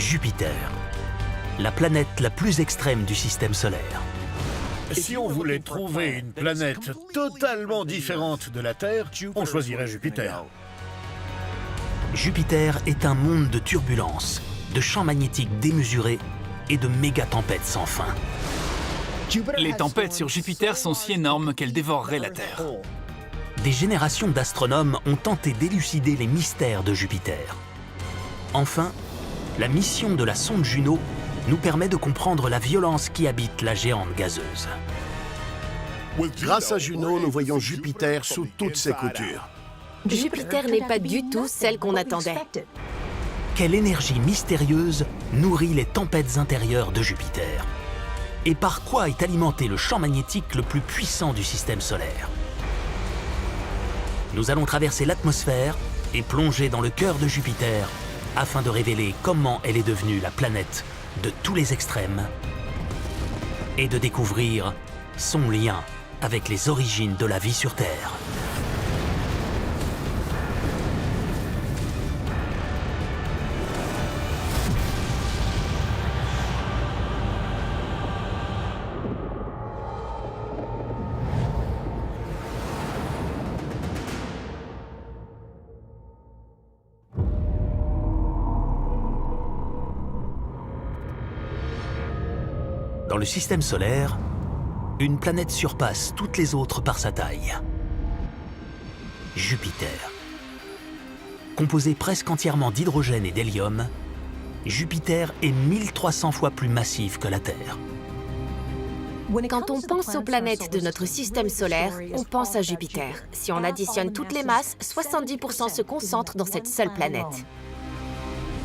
Jupiter, la planète la plus extrême du système solaire. Si on voulait trouver une planète totalement différente de la Terre, on choisirait Jupiter. Jupiter est un monde de turbulences, de champs magnétiques démesurés et de méga-tempêtes sans fin. Les tempêtes sur Jupiter sont si énormes qu'elles dévoreraient la Terre. Des générations d'astronomes ont tenté d'élucider les mystères de Jupiter. Enfin, la mission de la sonde Juno nous permet de comprendre la violence qui habite la géante gazeuse. Grâce à Juno, nous voyons Jupiter sous toutes ses coutures. Jupiter n'est pas du tout celle qu'on attendait. Quelle énergie mystérieuse nourrit les tempêtes intérieures de Jupiter? Et par quoi est alimenté le champ magnétique le plus puissant du système solaire? Nous allons traverser l'atmosphère et plonger dans le cœur de Jupiter afin de révéler comment elle est devenue la planète de tous les extrêmes et de découvrir son lien avec les origines de la vie sur Terre. Dans le système solaire, une planète surpasse toutes les autres par sa taille. Jupiter. Composé presque entièrement d'hydrogène et d'hélium, Jupiter est 1300 fois plus massif que la Terre. Quand on pense aux planètes de notre système solaire, on pense à Jupiter. Si on additionne toutes les masses, 70% se concentrent dans cette seule planète.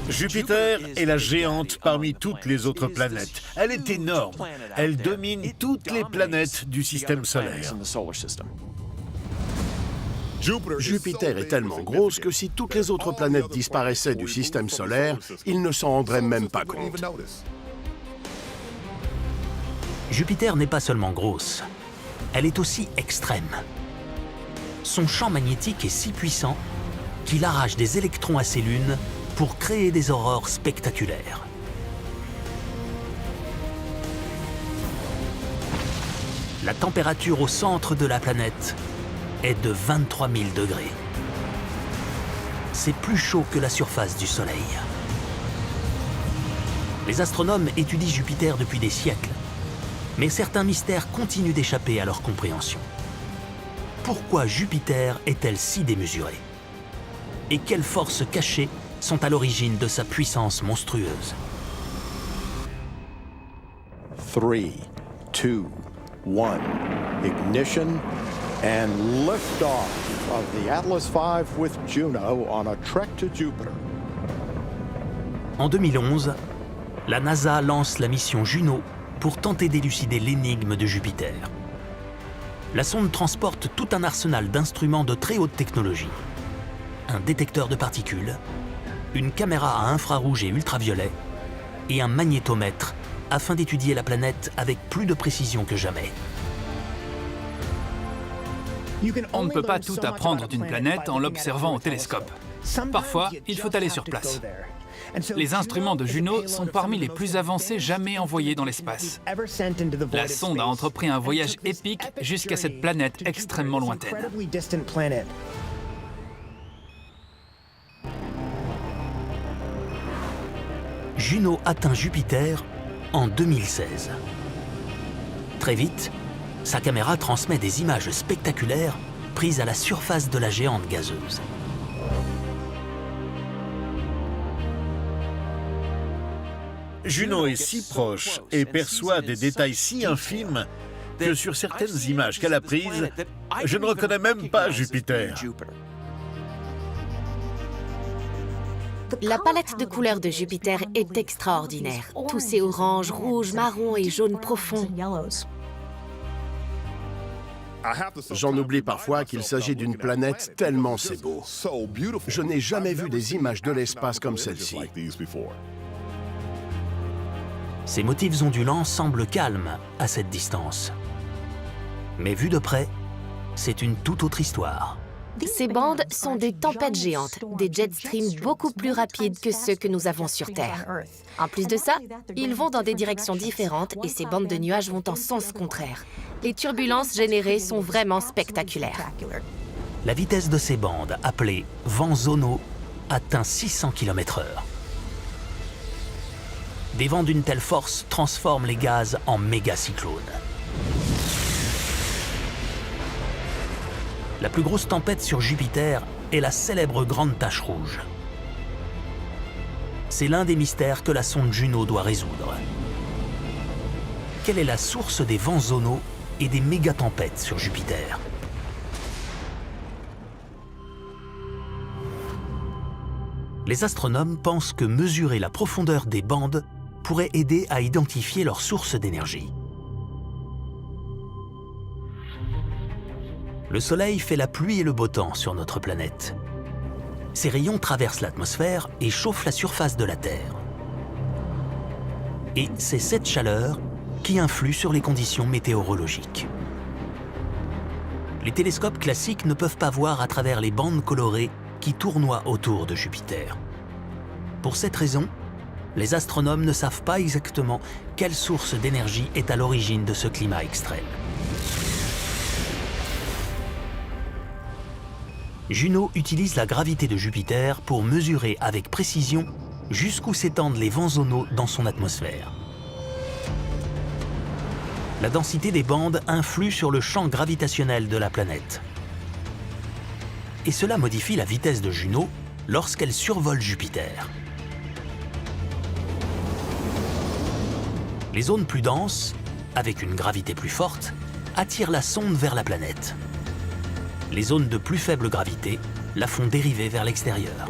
Jupiter est la géante parmi toutes les autres planètes. Elle est énorme. Elle domine toutes les planètes du système solaire. Jupiter est tellement grosse que si toutes les autres planètes disparaissaient du système solaire, ils ne s'en rendraient même pas compte. Jupiter n'est pas seulement grosse, elle est aussi extrême. Son champ magnétique est si puissant qu'il arrache des électrons à ses lunes pour créer des aurores spectaculaires. La température au centre de la planète est de 23 000 degrés. C'est plus chaud que la surface du Soleil. Les astronomes étudient Jupiter depuis des siècles, mais certains mystères continuent d'échapper à leur compréhension. Pourquoi Jupiter est-elle si démesurée? Et quelles forces cachées sont à l'origine de sa puissance monstrueuse? 3, 2, 1, ignition and liftoff of the Atlas V with Juno on a trek to Jupiter. En 2011, la NASA lance la mission Juno pour tenter d'élucider l'énigme de Jupiter. La sonde transporte tout un arsenal d'instruments de très haute technologie. Un détecteur de particules, une caméra à infrarouge et ultraviolet et un magnétomètre afin d'étudier la planète avec plus de précision que jamais. On ne peut pas tout apprendre d'une planète en l'observant au télescope. Parfois, il faut aller sur place. Les instruments de Juno sont parmi les plus avancés jamais envoyés dans l'espace. La sonde a entrepris un voyage épique jusqu'à cette planète extrêmement lointaine. Juno atteint Jupiter en 2016. Très vite, sa caméra transmet des images spectaculaires prises à la surface de la géante gazeuse. Juno est si proche et perçoit des détails si infimes que sur certaines images qu'elle a prises, je ne reconnais même pas Jupiter. La palette de couleurs de Jupiter est extraordinaire. Tous ces oranges, rouges, marrons et jaunes profonds. J'en oublie parfois qu'il s'agit d'une planète tellement c'est beau. Je n'ai jamais vu des images de l'espace comme celle-ci. Ces motifs ondulants semblent calmes à cette distance. Mais vus de près, c'est une toute autre histoire. Ces bandes sont des tempêtes géantes, des jet streams beaucoup plus rapides que ceux que nous avons sur Terre. En plus de ça, ils vont dans des directions différentes et ces bandes de nuages vont en sens contraire. Les turbulences générées sont vraiment spectaculaires. La vitesse de ces bandes, appelées vents zonaux, atteint 600 km/h. Des vents d'une telle force transforment les gaz en méga-cyclones. La plus grosse tempête sur Jupiter est la célèbre Grande Tache Rouge. C'est l'un des mystères que la sonde Juno doit résoudre. Quelle est la source des vents zonaux et des méga-tempêtes sur Jupiter? Les astronomes pensent que mesurer la profondeur des bandes pourrait aider à identifier leur source d'énergie. Le Soleil fait la pluie et le beau temps sur notre planète. Ses rayons traversent l'atmosphère et chauffent la surface de la Terre. Et c'est cette chaleur qui influe sur les conditions météorologiques. Les télescopes classiques ne peuvent pas voir à travers les bandes colorées qui tournoient autour de Jupiter. Pour cette raison, les astronomes ne savent pas exactement quelle source d'énergie est à l'origine de ce climat extrême. Juno utilise la gravité de Jupiter pour mesurer avec précision jusqu'où s'étendent les vents zonaux dans son atmosphère. La densité des bandes influe sur le champ gravitationnel de la planète. Et cela modifie la vitesse de Juno lorsqu'elle survole Jupiter. Les zones plus denses, avec une gravité plus forte, attirent la sonde vers la planète. Les zones de plus faible gravité la font dériver vers l'extérieur.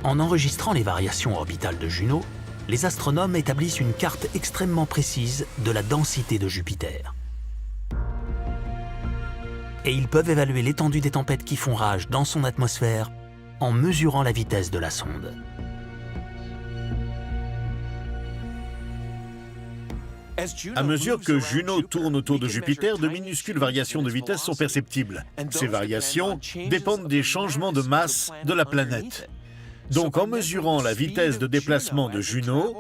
En enregistrant les variations orbitales de Juno, les astronomes établissent une carte extrêmement précise de la densité de Jupiter. Et ils peuvent évaluer l'étendue des tempêtes qui font rage dans son atmosphère en mesurant la vitesse de la sonde. À mesure que Juno tourne autour de Jupiter, de minuscules variations de vitesse sont perceptibles. Ces variations dépendent des changements de masse de la planète. Donc en mesurant la vitesse de déplacement de Juno,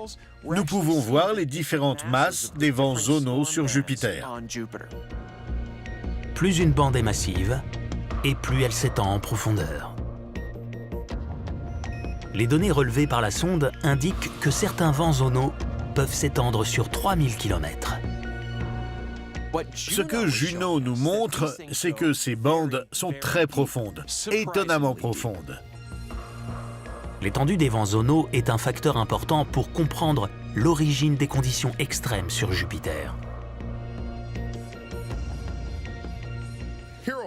nous pouvons voir les différentes masses des vents zonaux sur Jupiter. Plus une bande est massive, et plus elle s'étend en profondeur. Les données relevées par la sonde indiquent que certains vents zonaux peuvent s'étendre sur 3000 km. Ce que Juno nous montre, c'est que ces bandes sont très profondes, étonnamment profondes. L'étendue des vents zonaux est un facteur important pour comprendre l'origine des conditions extrêmes sur Jupiter.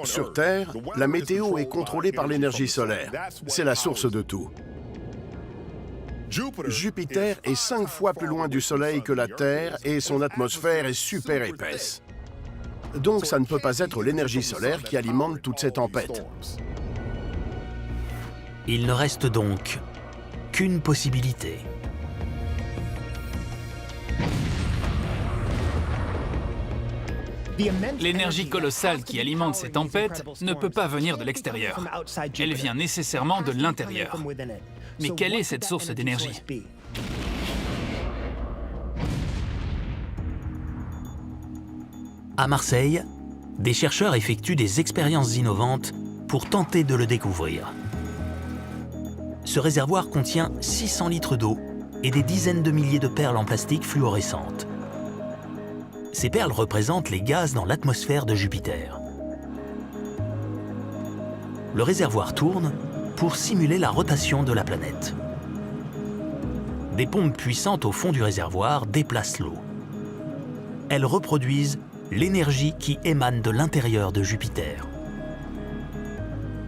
Sur Terre, la météo est contrôlée par l'énergie solaire. C'est la source de tout. Jupiter est 5 fois plus loin du Soleil que la Terre et son atmosphère est super épaisse. Donc ça ne peut pas être l'énergie solaire qui alimente toutes ces tempêtes. Il ne reste donc qu'une possibilité. L'énergie colossale qui alimente ces tempêtes ne peut pas venir de l'extérieur. Elle vient nécessairement de l'intérieur. Mais quelle est cette source d'énergie? À Marseille, des chercheurs effectuent des expériences innovantes pour tenter de le découvrir. Ce réservoir contient 600 litres d'eau et des dizaines de milliers de perles en plastique fluorescentes. Ces perles représentent les gaz dans l'atmosphère de Jupiter. Le réservoir tourne pour simuler la rotation de la planète. Des pompes puissantes au fond du réservoir déplacent l'eau. Elles reproduisent l'énergie qui émane de l'intérieur de Jupiter.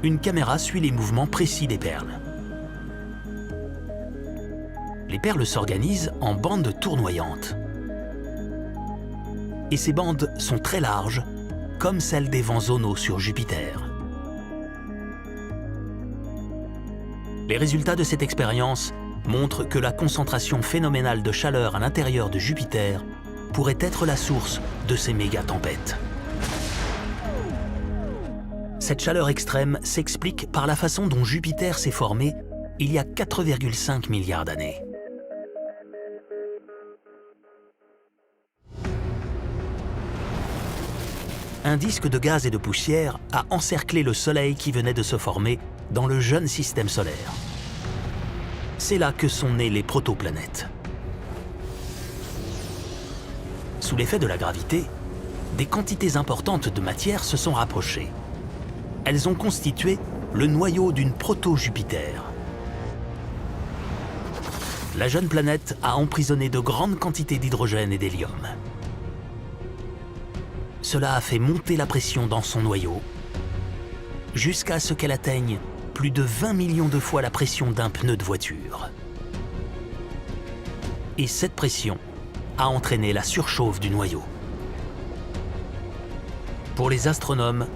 Une caméra suit les mouvements précis des perles. Les perles s'organisent en bandes tournoyantes. Et ces bandes sont très larges, comme celles des vents zonaux sur Jupiter. Les résultats de cette expérience montrent que la concentration phénoménale de chaleur à l'intérieur de Jupiter pourrait être la source de ces méga-tempêtes. Cette chaleur extrême s'explique par la façon dont Jupiter s'est formé il y a 4,5 milliards d'années. Un disque de gaz et de poussière a encerclé le Soleil qui venait de se former dans le jeune système solaire. C'est là que sont nées les protoplanètes. Sous l'effet de la gravité, des quantités importantes de matière se sont rapprochées. Elles ont constitué le noyau d'une proto-Jupiter. La jeune planète a emprisonné de grandes quantités d'hydrogène et d'hélium. Cela a fait monter la pression dans son noyau, jusqu'à ce qu'elle atteigne plus de 20 millions de fois la pression d'un pneu de voiture. Et cette pression a entraîné la surchauffe du noyau. Pour les astronomes,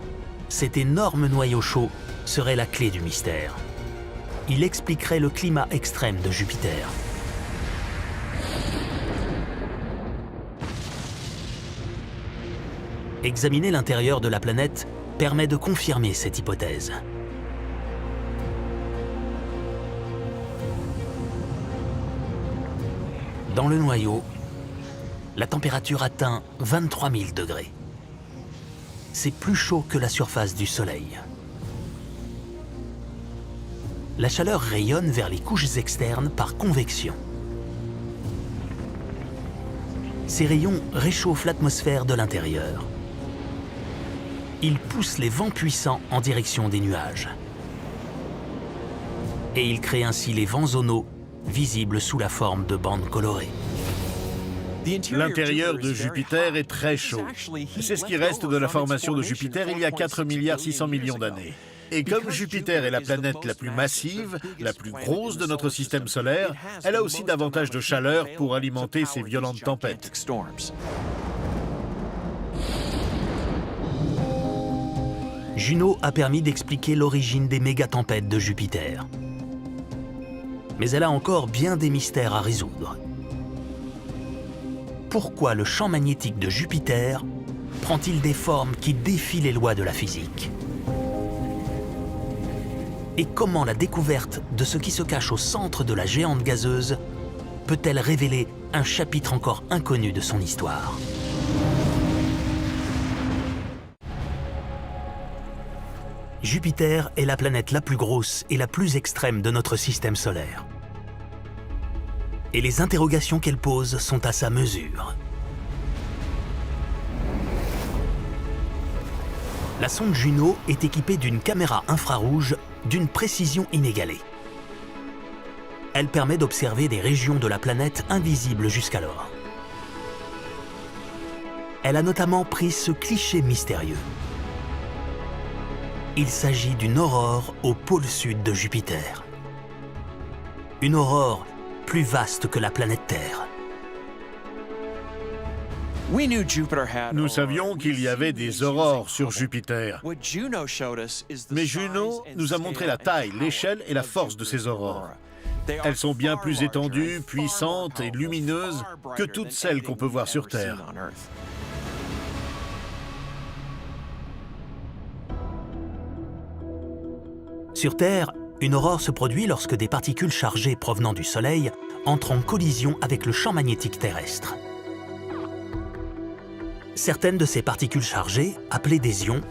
cet énorme noyau chaud serait la clé du mystère. Il expliquerait le climat extrême de Jupiter. Examiner l'intérieur de la planète permet de confirmer cette hypothèse. Dans le noyau, la température atteint 23 000 degrés. C'est plus chaud que la surface du Soleil. La chaleur rayonne vers les couches externes par convection. Ces rayons réchauffent l'atmosphère de l'intérieur. Ils poussent les vents puissants en direction des nuages. Et ils créent ainsi les vents zonaux, visibles sous la forme de bandes colorées. L'intérieur de Jupiter est très chaud. C'est ce qui reste de la formation de Jupiter il y a 4,6 milliards d'années. Et comme Jupiter est la planète la plus massive, la plus grosse de notre système solaire, elle a aussi davantage de chaleur pour alimenter ces violentes tempêtes. Juno a permis d'expliquer l'origine des méga-tempêtes de Jupiter. Mais elle a encore bien des mystères à résoudre. Pourquoi le champ magnétique de Jupiter prend-il des formes qui défient les lois de la physique? Et comment la découverte de ce qui se cache au centre de la géante gazeuse peut-elle révéler un chapitre encore inconnu de son histoire? Jupiter est la planète la plus grosse et la plus extrême de notre système solaire. Et les interrogations qu'elle pose sont à sa mesure. La sonde Juno est équipée d'une caméra infrarouge d'une précision inégalée. Elle permet d'observer des régions de la planète invisibles jusqu'alors. Elle a notamment pris ce cliché mystérieux. Il s'agit d'une aurore au pôle sud de Jupiter. Une aurore plus vaste que la planète Terre. Nous savions qu'il y avait des aurores sur Jupiter. Mais Juno nous a montré la taille, l'échelle et la force de ces aurores. Elles sont bien plus étendues, puissantes et lumineuses que toutes celles qu'on peut voir sur Terre. Sur Terre, une aurore se produit lorsque des particules chargées provenant du Soleil entrent en collision avec le champ magnétique terrestre. Certaines de ces particules chargées, appelées des ions,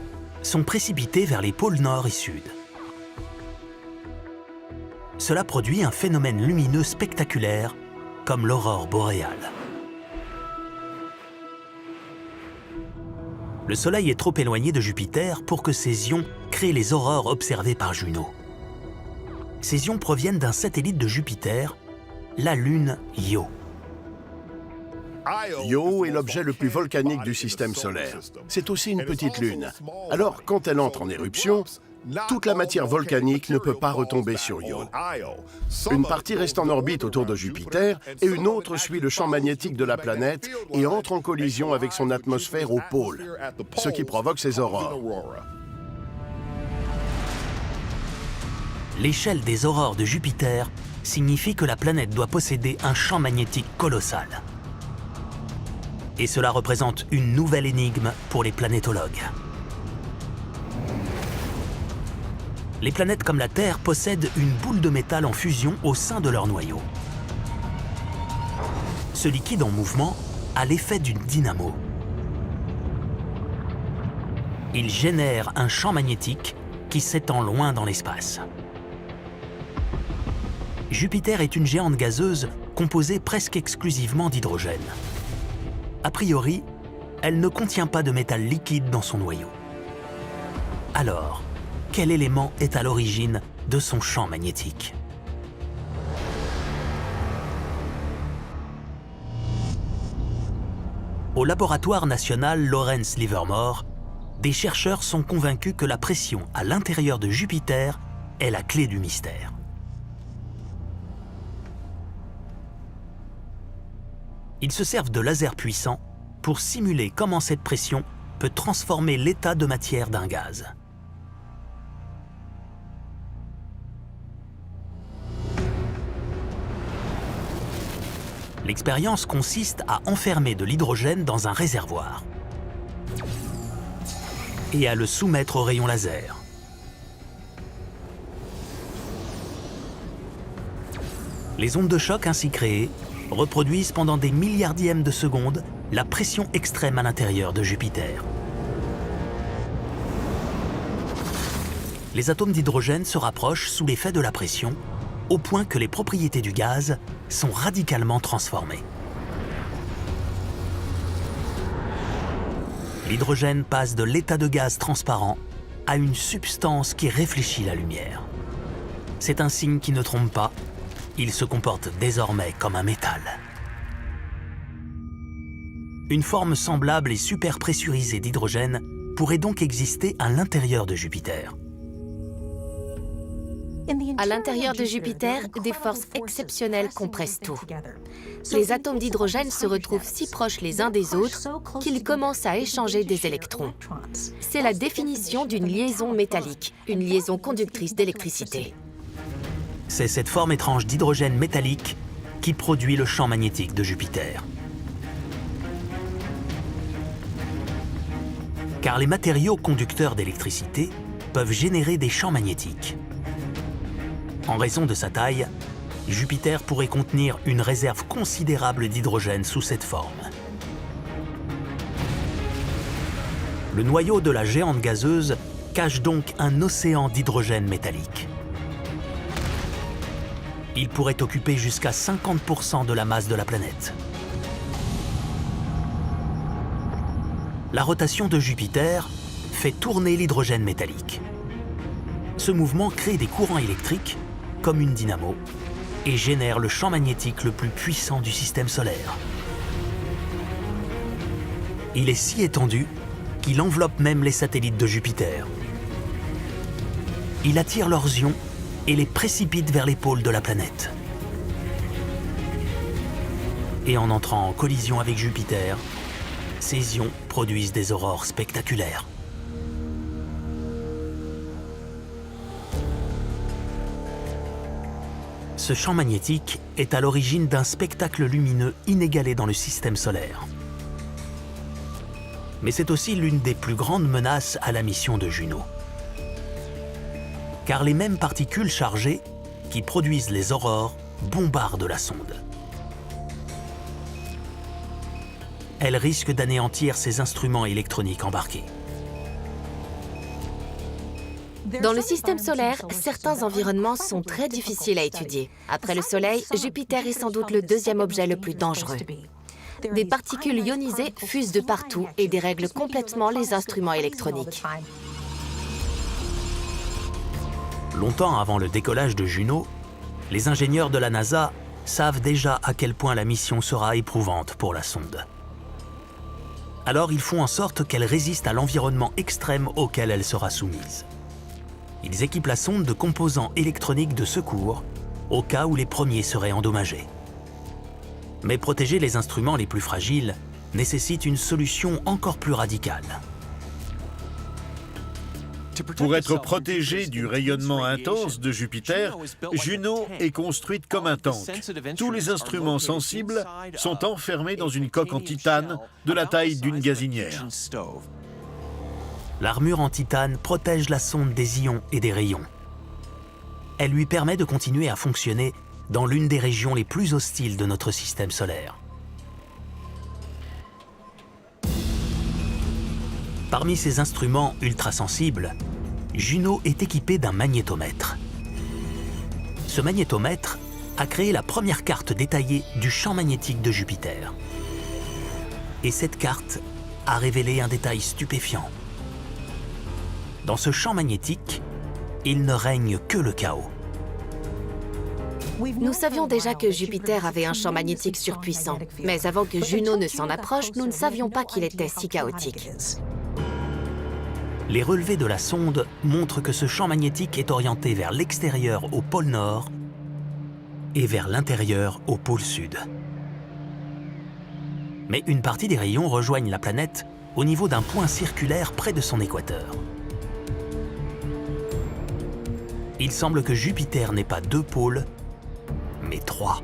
sont précipitées vers les pôles nord et sud. Cela produit un phénomène lumineux spectaculaire, comme l'aurore boréale. Le Soleil est trop éloigné de Jupiter pour que ces ions créent les aurores observées par Juno. Ces ions proviennent d'un satellite de Jupiter, la lune Io. Io est l'objet le plus volcanique du système solaire. C'est aussi une petite lune. Alors, quand elle entre en éruption, toute la matière volcanique ne peut pas retomber sur Io. Une partie reste en orbite autour de Jupiter et une autre suit le champ magnétique de la planète et entre en collision avec son atmosphère au pôle, ce qui provoque ces aurores. L'échelle des aurores de Jupiter signifie que la planète doit posséder un champ magnétique colossal. Et cela représente une nouvelle énigme pour les planétologues. Les planètes comme la Terre possèdent une boule de métal en fusion au sein de leur noyau. Ce liquide en mouvement a l'effet d'une dynamo. Il génère un champ magnétique qui s'étend loin dans l'espace. Jupiter est une géante gazeuse composée presque exclusivement d'hydrogène. A priori, elle ne contient pas de métal liquide dans son noyau. Alors, quel élément est à l'origine de son champ magnétique? Au laboratoire national Lawrence Livermore, des chercheurs sont convaincus que la pression à l'intérieur de Jupiter est la clé du mystère. Ils se servent de lasers puissants pour simuler comment cette pression peut transformer l'état de matière d'un gaz. L'expérience consiste à enfermer de l'hydrogène dans un réservoir et à le soumettre aux rayons laser. Les ondes de choc ainsi créées reproduisent pendant des milliardièmes de secondes la pression extrême à l'intérieur de Jupiter. Les atomes d'hydrogène se rapprochent sous l'effet de la pression, au point que les propriétés du gaz sont radicalement transformées. L'hydrogène passe de l'état de gaz transparent à une substance qui réfléchit la lumière. C'est un signe qui ne trompe pas. Il se comporte désormais comme un métal. Une forme semblable et super pressurisée d'hydrogène pourrait donc exister à l'intérieur de Jupiter. À l'intérieur de Jupiter, des forces exceptionnelles compressent tout. Les atomes d'hydrogène se retrouvent si proches les uns des autres qu'ils commencent à échanger des électrons. C'est la définition d'une liaison métallique, une liaison conductrice d'électricité. C'est cette forme étrange d'hydrogène métallique qui produit le champ magnétique de Jupiter. Car les matériaux conducteurs d'électricité peuvent générer des champs magnétiques. En raison de sa taille, Jupiter pourrait contenir une réserve considérable d'hydrogène sous cette forme. Le noyau de la géante gazeuse cache donc un océan d'hydrogène métallique. Il pourrait occuper jusqu'à 50% de la masse de la planète. La rotation de Jupiter fait tourner l'hydrogène métallique. Ce mouvement crée des courants électriques, comme une dynamo, et génère le champ magnétique le plus puissant du système solaire. Il est si étendu qu'il enveloppe même les satellites de Jupiter. Il attire leurs ions et les précipite vers les pôles de la planète. Et en entrant en collision avec Jupiter, ces ions produisent des aurores spectaculaires. Ce champ magnétique est à l'origine d'un spectacle lumineux inégalé dans le système solaire. Mais c'est aussi l'une des plus grandes menaces à la mission de Juno. Car les mêmes particules chargées qui produisent les aurores bombardent la sonde. Elle risque d'anéantir ses instruments électroniques embarqués. Dans le système solaire, certains environnements sont très difficiles à étudier. Après le Soleil, Jupiter est sans doute le deuxième objet le plus dangereux. Des particules ionisées fusent de partout et dérèglent complètement les instruments électroniques. Longtemps avant le décollage de Juno, les ingénieurs de la NASA savent déjà à quel point la mission sera éprouvante pour la sonde. Alors ils font en sorte qu'elle résiste à l'environnement extrême auquel elle sera soumise. Ils équipent la sonde de composants électroniques de secours au cas où les premiers seraient endommagés. Mais protéger les instruments les plus fragiles nécessite une solution encore plus radicale. Pour être protégée du rayonnement intense de Jupiter, Juno est construite comme un tank. Tous les instruments sensibles sont enfermés dans une coque en titane de la taille d'une gazinière. L'armure en titane protège la sonde des ions et des rayons. elle lui permet de continuer à fonctionner dans l'une des régions les plus hostiles de notre système solaire. Parmi ses instruments ultrasensibles, Juno est équipé d'un magnétomètre. Ce magnétomètre a créé la première carte détaillée du champ magnétique de Jupiter. Et cette carte a révélé un détail stupéfiant. Dans ce champ magnétique, il ne règne que le chaos. Nous savions déjà que Jupiter avait un champ magnétique surpuissant, mais avant que Juno ne s'en approche, nous ne savions pas qu'il était si chaotique. Les relevés de la sonde montrent que ce champ magnétique est orienté vers l'extérieur au pôle Nord et vers l'intérieur au pôle Sud. Mais une partie des rayons rejoignent la planète au niveau d'un point circulaire près de son équateur. Il semble que Jupiter n'ait pas 2 pôles, mais 3.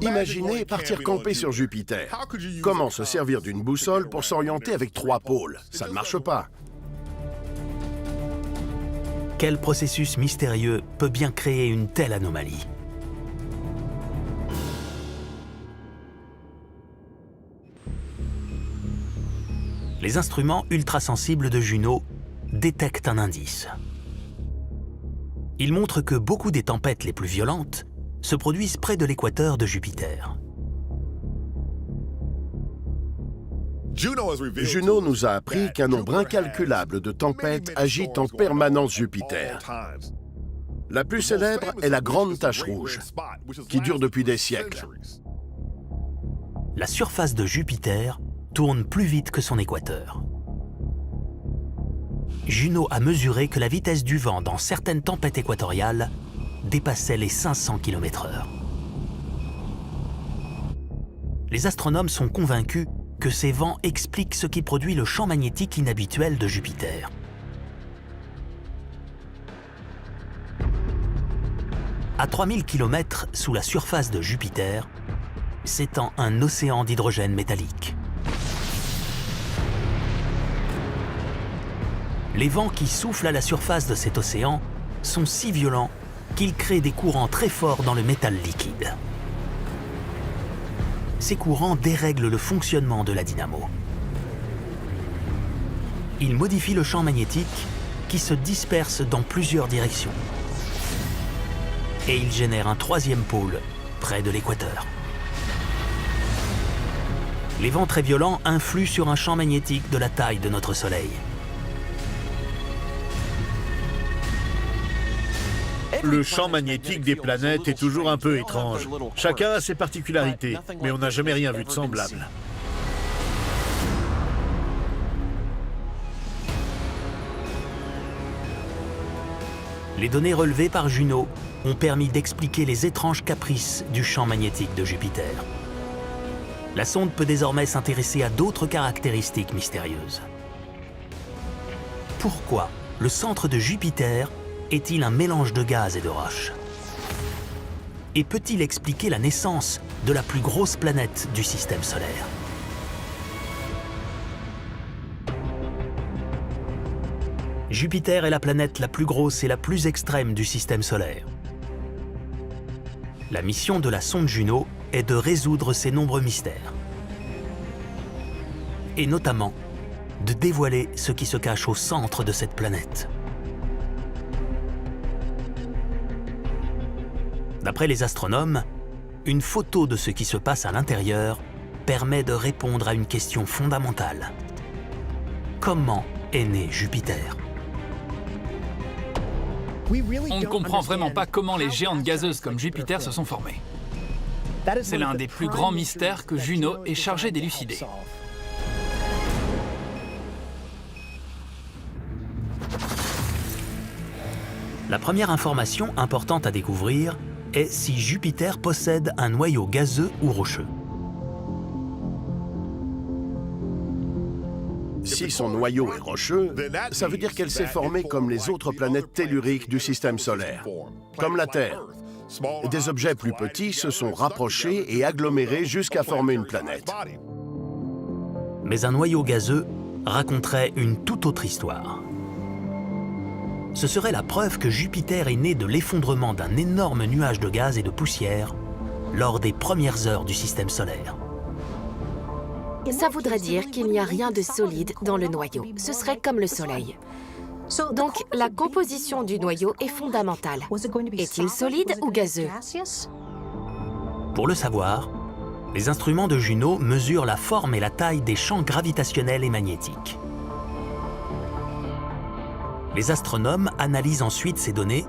Imaginez partir camper sur Jupiter. Comment se servir d'une boussole pour s'orienter avec 3 pôles? Ça ne marche pas. Quel processus mystérieux peut bien créer une telle anomalie? Les instruments ultrasensibles de Juno détectent un indice. Ils montrent que beaucoup des tempêtes les plus violentes se produisent près de l'équateur de Jupiter. Juno nous a appris qu'un nombre incalculable de tempêtes agitent en permanence Jupiter. La plus célèbre est la Grande Tache Rouge, qui dure depuis des siècles. La surface de Jupiter tourne plus vite que son équateur. Juno a mesuré que la vitesse du vent dans certaines tempêtes équatoriales dépassait les 500 km/h. Les astronomes sont convaincus que ces vents expliquent ce qui produit le champ magnétique inhabituel de Jupiter. À 3000 km sous la surface de Jupiter, s'étend un océan d'hydrogène métallique. Les vents qui soufflent à la surface de cet océan sont si violents qu'ils créent des courants très forts dans le métal liquide. Ces courants dérèglent le fonctionnement de la dynamo. Ils modifient le champ magnétique qui se disperse dans plusieurs directions. Et ils génèrent un 3e pôle près de l'équateur. Les vents très violents influent sur un champ magnétique de la taille de notre Soleil. Le champ magnétique des planètes est toujours un peu étrange. Chacun a ses particularités, mais on n'a jamais rien vu de semblable. Les données relevées par Juno ont permis d'expliquer les étranges caprices du champ magnétique de Jupiter. La sonde peut désormais s'intéresser à d'autres caractéristiques mystérieuses. Pourquoi le centre de Jupiter est-il un mélange de gaz et de roches? Et peut-il expliquer la naissance de la plus grosse planète du système solaire? Jupiter est la planète la plus grosse et la plus extrême du système solaire. La mission de la sonde Juno est de résoudre ces nombreux mystères. Et notamment, de dévoiler ce qui se cache au centre de cette planète. D'après les astronomes, une photo de ce qui se passe à l'intérieur permet de répondre à une question fondamentale. Comment est né Jupiter? On ne comprend vraiment pas comment les géantes gazeuses comme Jupiter se sont formées. C'est l'un des plus grands mystères que Juno est chargée d'élucider. La première information importante à découvrir est si Jupiter possède un noyau gazeux ou rocheux. Si son noyau est rocheux, ça veut dire qu'elle s'est formée comme les autres planètes telluriques du système solaire, comme la Terre. Des objets plus petits se sont rapprochés et agglomérés jusqu'à former une planète. Mais un noyau gazeux raconterait une toute autre histoire. ce serait la preuve que Jupiter est né de l'effondrement d'un énorme nuage de gaz et de poussière lors des premières heures du système solaire. Ça voudrait dire qu'il n'y a rien de solide dans le noyau. Ce serait comme le Soleil. Donc, la composition du noyau est fondamentale. Est-il solide ou gazeux? Pour le savoir, les instruments de Juno mesurent la forme et la taille des champs gravitationnels et magnétiques. Les astronomes analysent ensuite ces données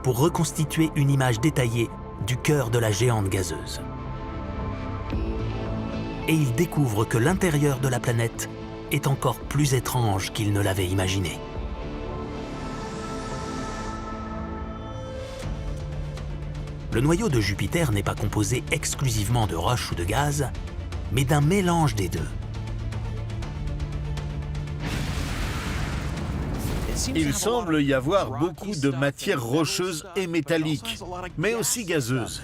pour reconstituer une image détaillée du cœur de la géante gazeuse. Et ils découvrent que l'intérieur de la planète est encore plus étrange qu'ils ne l'avaient imaginé. Le noyau de Jupiter n'est pas composé exclusivement de roches ou de gaz, mais d'un mélange des deux. Il semble y avoir beaucoup de matières rocheuses et métalliques, mais aussi gazeuses.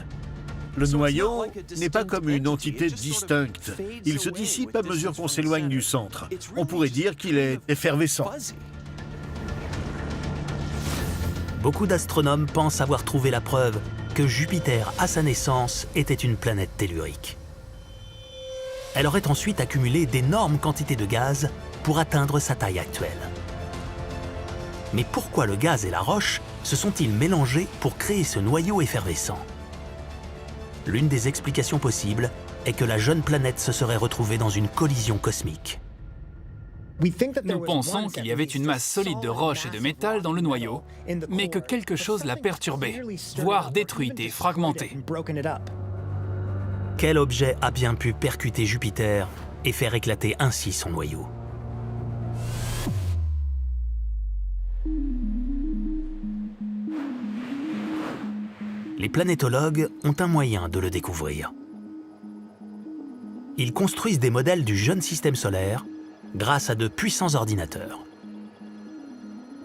Le noyau n'est pas comme une entité distincte. Il se dissipe à mesure qu'on s'éloigne du centre. On pourrait dire qu'il est effervescent. Beaucoup d'astronomes pensent avoir trouvé la preuve que Jupiter, à sa naissance, était une planète tellurique. Elle aurait ensuite accumulé d'énormes quantités de gaz pour atteindre sa taille actuelle. Mais pourquoi le gaz et la roche se sont-ils mélangés pour créer ce noyau effervescent? L'une des explications possibles est que la jeune planète se serait retrouvée dans une collision cosmique. Nous pensons qu'il y avait une masse solide de roches et de métal dans le noyau, mais que quelque chose l'a perturbée, voire détruite et fragmentée. Quel objet a bien pu percuter Jupiter et faire éclater ainsi son noyau? Les planétologues ont un moyen de le découvrir. Ils construisent des modèles du jeune système solaire grâce à de puissants ordinateurs.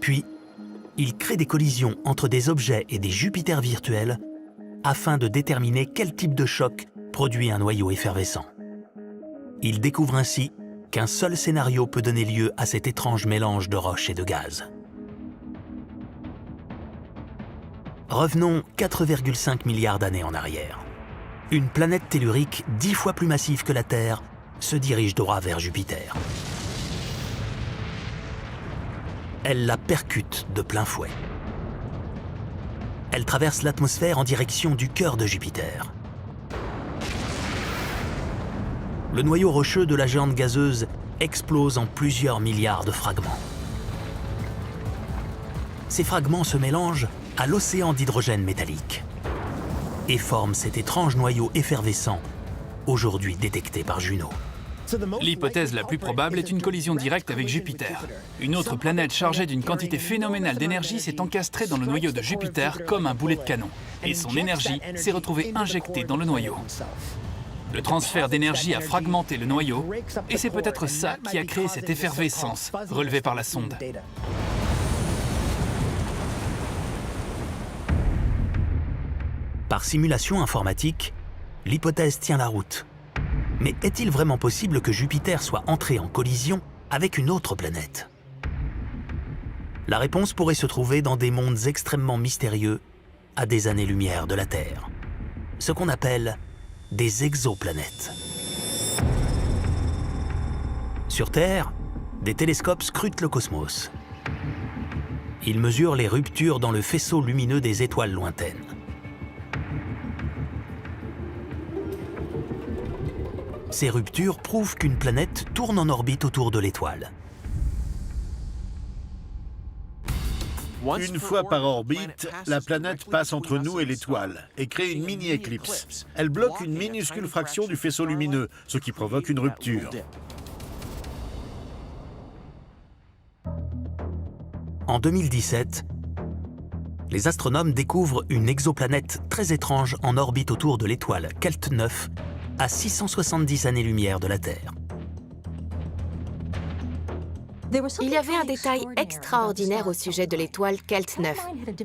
Puis, ils créent des collisions entre des objets et des Jupiters virtuels afin de déterminer quel type de choc produit un noyau effervescent. Ils découvrent ainsi qu'un seul scénario peut donner lieu à cet étrange mélange de roches et de gaz. Revenons 4,5 milliards d'années en arrière. Une planète tellurique 10 fois plus massive que la Terre se dirige droit vers Jupiter. Elle la percute de plein fouet. Elle traverse l'atmosphère en direction du cœur de Jupiter. Le noyau rocheux de la géante gazeuse explose en plusieurs milliards de fragments. Ces fragments se mélangent à l'océan d'hydrogène métallique et forment cet étrange noyau effervescent, aujourd'hui détecté par Juno. L'hypothèse la plus probable est une collision directe avec Jupiter. Une autre planète chargée d'une quantité phénoménale d'énergie s'est encastrée dans le noyau de Jupiter comme un boulet de canon, et son énergie s'est retrouvée injectée dans le noyau. Le transfert d'énergie a fragmenté le noyau, et c'est peut-être ça qui a créé cette effervescence relevée par la sonde. Par simulation informatique, l'hypothèse tient la route. Mais est-il vraiment possible que Jupiter soit entré en collision avec une autre planète? La réponse pourrait se trouver dans des mondes extrêmement mystérieux, à des années-lumière de la Terre. Ce qu'on appelle des exoplanètes. Sur Terre, des télescopes scrutent le cosmos. Ils mesurent les ruptures dans le faisceau lumineux des étoiles lointaines. Ces ruptures prouvent qu'une planète tourne en orbite autour de l'étoile. Une fois par orbite, la planète passe entre nous et l'étoile et crée une mini-éclipse. Elle bloque une minuscule fraction du faisceau lumineux, ce qui provoque une rupture. En 2017, les astronomes découvrent une exoplanète très étrange en orbite autour de l'étoile Kelt 9, à 670 années-lumière de la Terre. Il y avait un détail extraordinaire au sujet de l'étoile Kelt 9.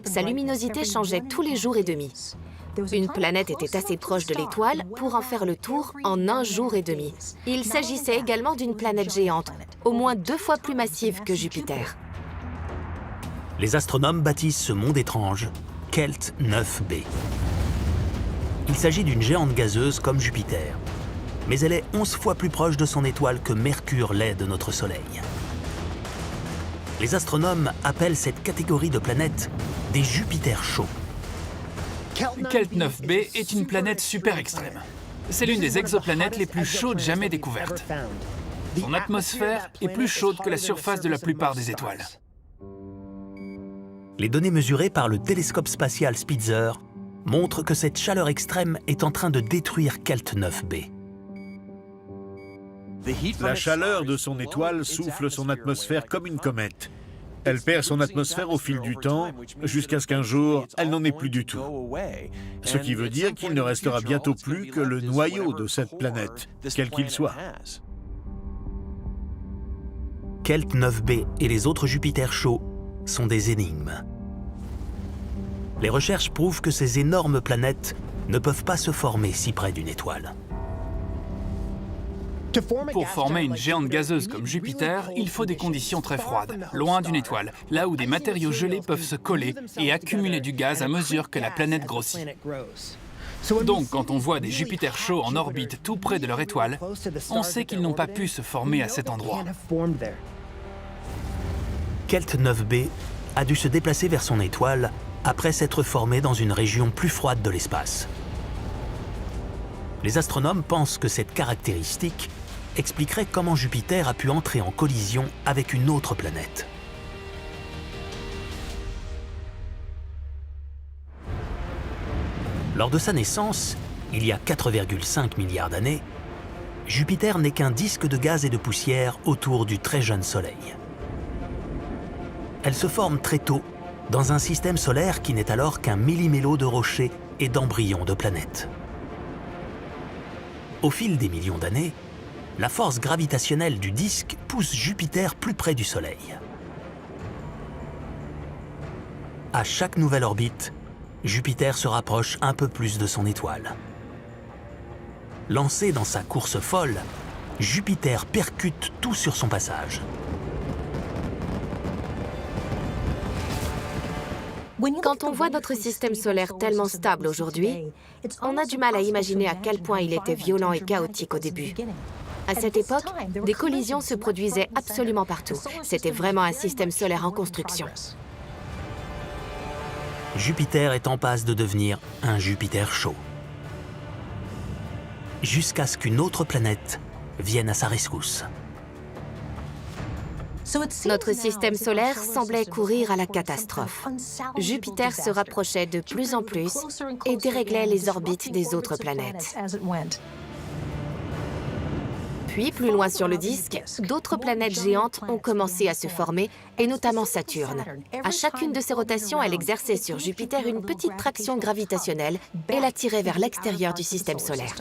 Sa luminosité changeait tous les jours et demi. Une planète était assez proche de l'étoile pour en faire le tour en 1 jour et demi. Il s'agissait également d'une planète géante, au moins 2 fois plus massive que Jupiter. Les astronomes baptisent ce monde étrange Kelt 9b. Il s'agit d'une géante gazeuse comme Jupiter, mais elle est 11 fois plus proche de son étoile que Mercure l'est de notre Soleil. Les astronomes appellent cette catégorie de planètes des Jupiters chauds. Kelt 9b est une planète super extrême. C'est l'une des exoplanètes les plus chaudes jamais découvertes. Son atmosphère est plus chaude que la surface de la plupart des étoiles. Les données mesurées par le télescope spatial Spitzer montrent que cette chaleur extrême est en train de détruire Kelt 9b. La chaleur de son étoile souffle son atmosphère comme une comète. Elle perd son atmosphère au fil du temps, jusqu'à ce qu'un jour, elle n'en ait plus du tout. Ce qui veut dire qu'il ne restera bientôt plus que le noyau de cette planète, quel qu'il soit. Kelt 9b et les autres Jupiters chauds sont des énigmes. Les recherches prouvent que ces énormes planètes ne peuvent pas se former si près d'une étoile. Pour former une géante gazeuse comme Jupiter, il faut des conditions très froides, loin d'une étoile, là où des matériaux gelés peuvent se coller et accumuler du gaz à mesure que la planète grossit. Donc, quand on voit des Jupiters chauds en orbite tout près de leur étoile, on sait qu'ils n'ont pas pu se former à cet endroit. Kelt 9b a dû se déplacer vers son étoile après s'être formé dans une région plus froide de l'espace. Les astronomes pensent que cette caractéristique expliquerait comment Jupiter a pu entrer en collision avec une autre planète. Lors de sa naissance, il y a 4,5 milliards d'années, Jupiter n'est qu'un disque de gaz et de poussière autour du très jeune Soleil. Elle se forme très tôt dans un système solaire qui n'est alors qu'un méli-mélo de rochers et d'embryons de planètes. Au fil des millions d'années, la force gravitationnelle du disque pousse Jupiter plus près du Soleil. À chaque nouvelle orbite, Jupiter se rapproche un peu plus de son étoile. Lancé dans sa course folle, Jupiter percute tout sur son passage. Quand on voit notre système solaire tellement stable aujourd'hui, on a du mal à imaginer à quel point il était violent et chaotique au début. À cette époque, des collisions se produisaient absolument partout. C'était vraiment un système solaire en construction. Jupiter est en passe de devenir un Jupiter chaud. Jusqu'à ce qu'une autre planète vienne à sa rescousse. Notre système solaire semblait courir à la catastrophe. Jupiter se rapprochait de plus en plus et déréglait les orbites des autres planètes. Puis, plus loin sur le disque, d'autres planètes géantes ont commencé à se former, et notamment Saturne. À chacune de ces rotations, elle exerçait sur Jupiter une petite traction gravitationnelle et l'attirait vers l'extérieur du système solaire.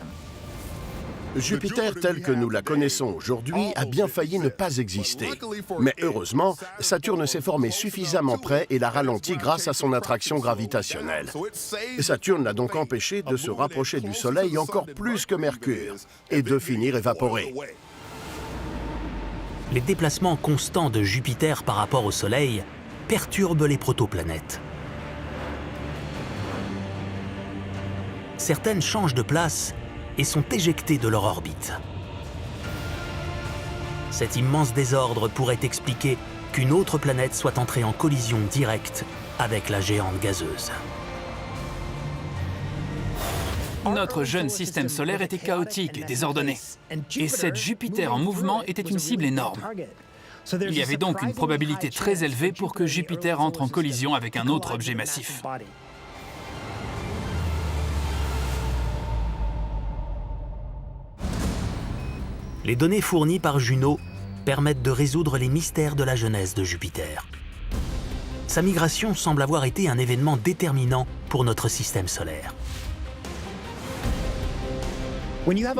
Jupiter, tel que nous la connaissons aujourd'hui, a bien failli ne pas exister. Mais heureusement, Saturne s'est formé suffisamment près et l'a ralenti grâce à son attraction gravitationnelle. Saturne l'a donc empêché de se rapprocher du Soleil encore plus que Mercure et de finir évaporé. Les déplacements constants de Jupiter par rapport au Soleil perturbent les protoplanètes. Certaines changent de place et sont éjectées de leur orbite. Cet immense désordre pourrait expliquer qu'une autre planète soit entrée en collision directe avec la géante gazeuse. Notre jeune système solaire était chaotique et désordonné. Et cette Jupiter en mouvement était une cible énorme. Il y avait donc une probabilité très élevée pour que Jupiter entre en collision avec un autre objet massif. Les données fournies par Juno permettent de résoudre les mystères de la genèse de Jupiter. Sa migration semble avoir été un événement déterminant pour notre système solaire.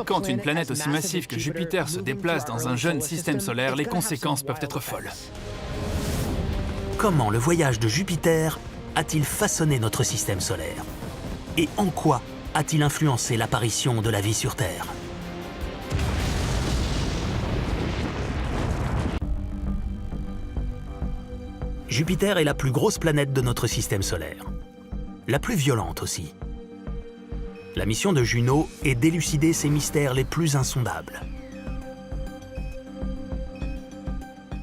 Quand une planète aussi massive que Jupiter se déplace dans un jeune système solaire, les conséquences peuvent être folles. Comment le voyage de Jupiter a-t-il façonné notre système solaire? Et en quoi a-t-il influencé l'apparition de la vie sur Terre? Jupiter est la plus grosse planète de notre système solaire. La plus violente aussi. La mission de Juno est d'élucider ses mystères les plus insondables.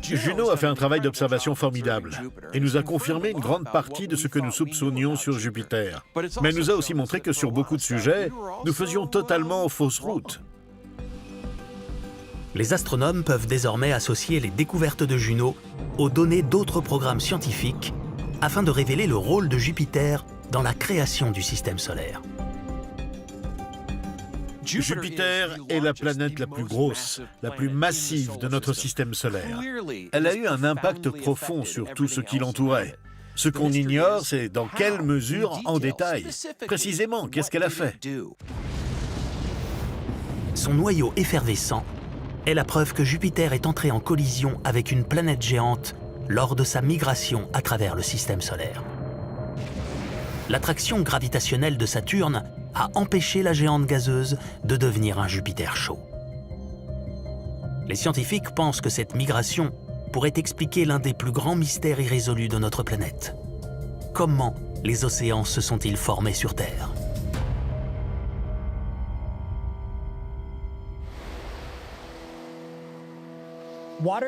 Juno a fait un travail d'observation formidable et nous a confirmé une grande partie de ce que nous soupçonnions sur Jupiter. Mais elle nous a aussi montré que sur beaucoup de sujets, nous faisions totalement fausse route. Les astronomes peuvent désormais associer les découvertes de Juno aux données d'autres programmes scientifiques afin de révéler le rôle de Jupiter dans la création du système solaire. Jupiter est la planète la plus grosse, la plus massive de notre système solaire. Elle a eu un impact profond sur tout ce qui l'entourait. Ce qu'on ignore, c'est dans quelle mesure en détail. Précisément, qu'est-ce qu'elle a fait? Son noyau effervescent est la preuve que Jupiter est entré en collision avec une planète géante lors de sa migration à travers le système solaire. L'attraction gravitationnelle de Saturne a empêché la géante gazeuse de devenir un Jupiter chaud. Les scientifiques pensent que cette migration pourrait expliquer l'un des plus grands mystères irrésolus de notre planète. Comment les océans se sont-ils formés sur Terre ?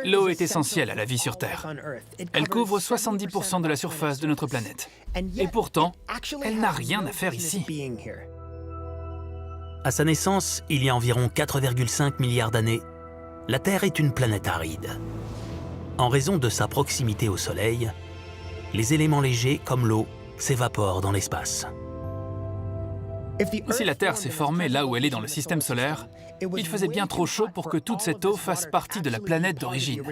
L'eau est essentielle à la vie sur Terre. Elle couvre 70% de la surface de notre planète. Et pourtant, elle n'a rien à faire ici. À sa naissance, il y a environ 4,5 milliards d'années, la Terre est une planète aride. En raison de sa proximité au Soleil, les éléments légers, comme l'eau, s'évaporent dans l'espace. Si la Terre s'est formée là où elle est dans le système solaire, il faisait bien trop chaud pour que toute cette eau fasse partie de la planète d'origine.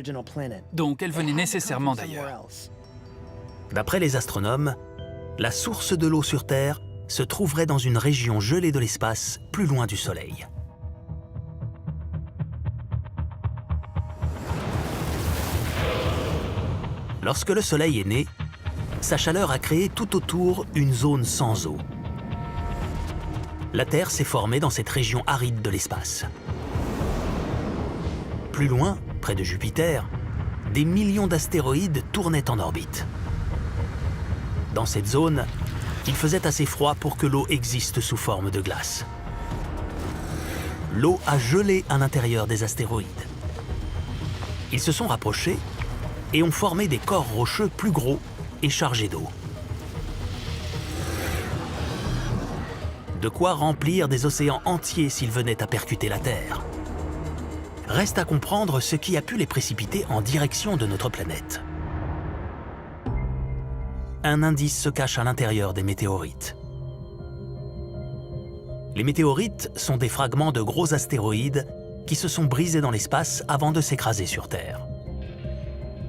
Donc elle venait nécessairement d'ailleurs. D'après les astronomes, la source de l'eau sur Terre se trouverait dans une région gelée de l'espace, plus loin du Soleil. Lorsque le Soleil est né, sa chaleur a créé tout autour une zone sans eau. La Terre s'est formée dans cette région aride de l'espace. Plus loin, près de Jupiter, des millions d'astéroïdes tournaient en orbite. Dans cette zone, il faisait assez froid pour que l'eau existe sous forme de glace. L'eau a gelé à l'intérieur des astéroïdes. Ils se sont rapprochés et ont formé des corps rocheux plus gros et chargés d'eau. De quoi remplir des océans entiers s'ils venaient à percuter la Terre. Reste à comprendre ce qui a pu les précipiter en direction de notre planète. Un indice se cache à l'intérieur des météorites. Les météorites sont des fragments de gros astéroïdes qui se sont brisés dans l'espace avant de s'écraser sur Terre.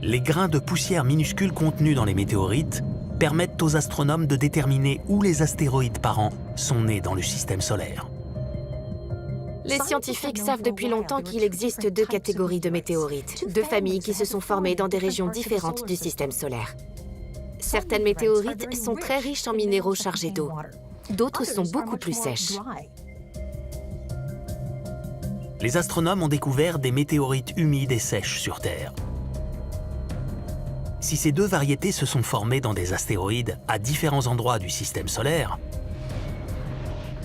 Les grains de poussière minuscules contenus dans les météorites permettent aux astronomes de déterminer où les astéroïdes parents sont nés dans le système solaire. Les scientifiques savent depuis longtemps qu'il existe deux catégories de météorites, deux familles qui se sont formées dans des régions différentes du système solaire. Certaines météorites sont très riches en minéraux chargés d'eau. D'autres sont beaucoup plus sèches. Les astronomes ont découvert des météorites humides et sèches sur Terre. Si ces deux variétés se sont formées dans des astéroïdes à différents endroits du système solaire,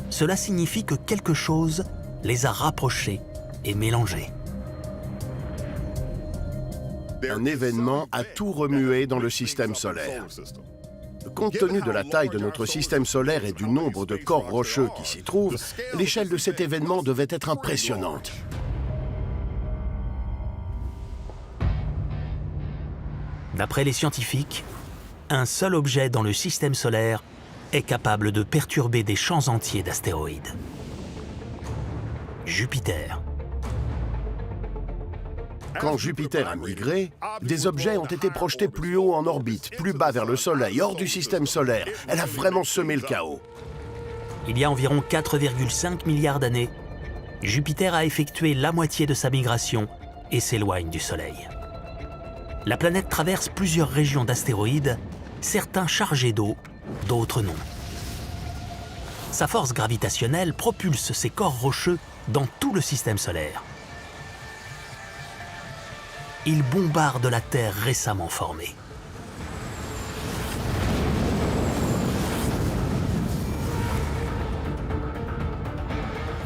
cela signifie que quelque chose les a rapprochés et mélangés. Un événement a tout remué dans le système solaire. Compte tenu de la taille de notre système solaire et du nombre de corps rocheux qui s'y trouvent, l'échelle de cet événement devait être impressionnante. D'après les scientifiques, un seul objet dans le système solaire est capable de perturber des champs entiers d'astéroïdes. Jupiter. Quand Jupiter a migré, des objets ont été projetés plus haut en orbite, plus bas vers le Soleil, hors du système solaire. Elle a vraiment semé le chaos. Il y a environ 4,5 milliards d'années, Jupiter a effectué la moitié de sa migration et s'éloigne du Soleil. La planète traverse plusieurs régions d'astéroïdes, certains chargés d'eau, d'autres non. Sa force gravitationnelle propulse ses corps rocheux dans tout le système solaire. Il bombarde la Terre récemment formée.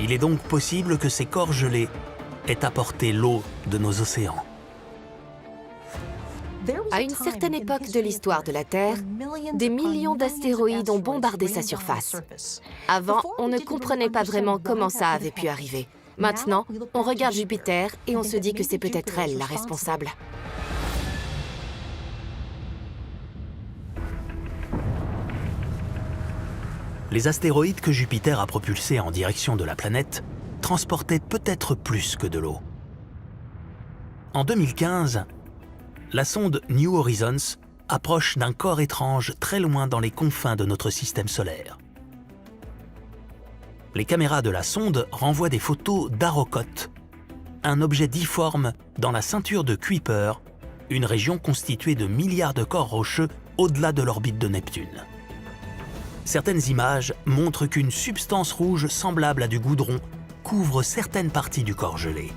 Il est donc possible que ces corps gelés aient apporté l'eau de nos océans. À une certaine époque de l'histoire de la Terre, des millions d'astéroïdes ont bombardé sa surface. Avant, on ne comprenait pas vraiment comment ça avait pu arriver. Maintenant, on regarde Jupiter et on se dit que c'est peut-être elle la responsable. Les astéroïdes que Jupiter a propulsés en direction de la planète transportaient peut-être plus que de l'eau. En 2015, la sonde New Horizons approche d'un corps étrange très loin dans les confins de notre système solaire. Les caméras de la sonde renvoient des photos d'Arrokoth, un objet difforme dans la ceinture de Kuiper, une région constituée de milliards de corps rocheux au-delà de l'orbite de Neptune. Certaines images montrent qu'une substance rouge semblable à du goudron couvre certaines parties du corps gelé.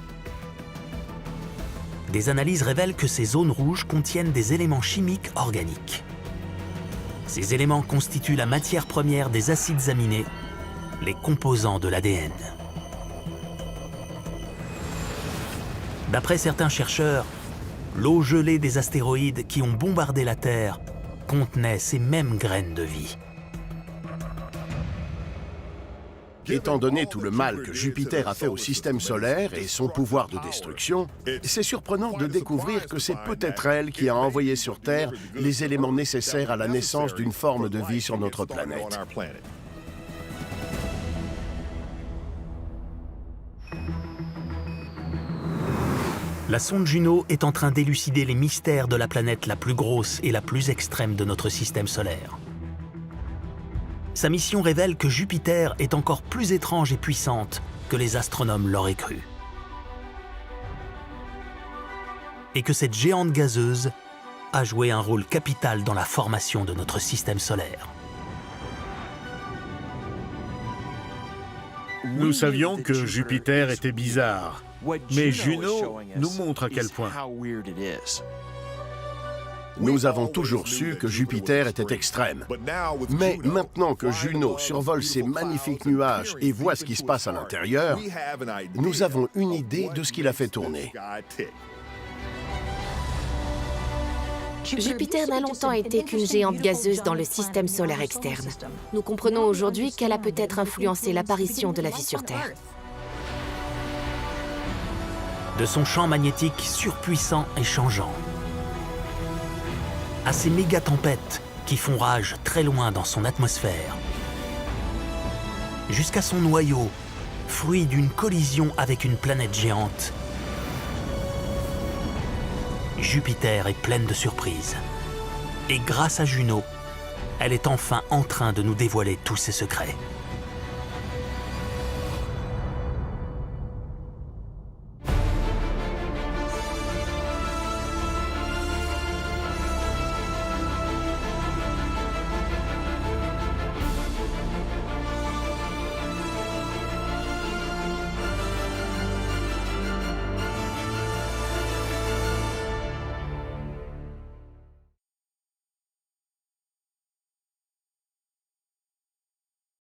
Des analyses révèlent que ces zones rouges contiennent des éléments chimiques organiques. Ces éléments constituent la matière première des acides aminés, les composants de l'ADN. D'après certains chercheurs, l'eau gelée des astéroïdes qui ont bombardé la Terre contenait ces mêmes graines de vie. Étant donné tout le mal que Jupiter a fait au système solaire et son pouvoir de destruction, c'est surprenant de découvrir que c'est peut-être elle qui a envoyé sur Terre les éléments nécessaires à la naissance d'une forme de vie sur notre planète. La sonde Juno est en train d'élucider les mystères de la planète la plus grosse et la plus extrême de notre système solaire. Sa mission révèle que Jupiter est encore plus étrange et puissante que les astronomes l'auraient cru. Et que cette géante gazeuse a joué un rôle capital dans la formation de notre système solaire. Nous savions que Jupiter était bizarre, mais Juno nous montre à quel point. Nous avons toujours su que Jupiter était extrême. Mais maintenant que Juno survole ces magnifiques nuages et voit ce qui se passe à l'intérieur, nous avons une idée de ce qui l'a fait tourner. Jupiter n'a longtemps été qu'une géante gazeuse dans le système solaire externe. Nous comprenons aujourd'hui qu'elle a peut-être influencé l'apparition de la vie sur Terre. De son champ magnétique surpuissant et changeant, à ces méga-tempêtes qui font rage très loin dans son atmosphère, jusqu'à son noyau, fruit d'une collision avec une planète géante, Jupiter est pleine de surprises. Et grâce à Juno, elle est enfin en train de nous dévoiler tous ses secrets.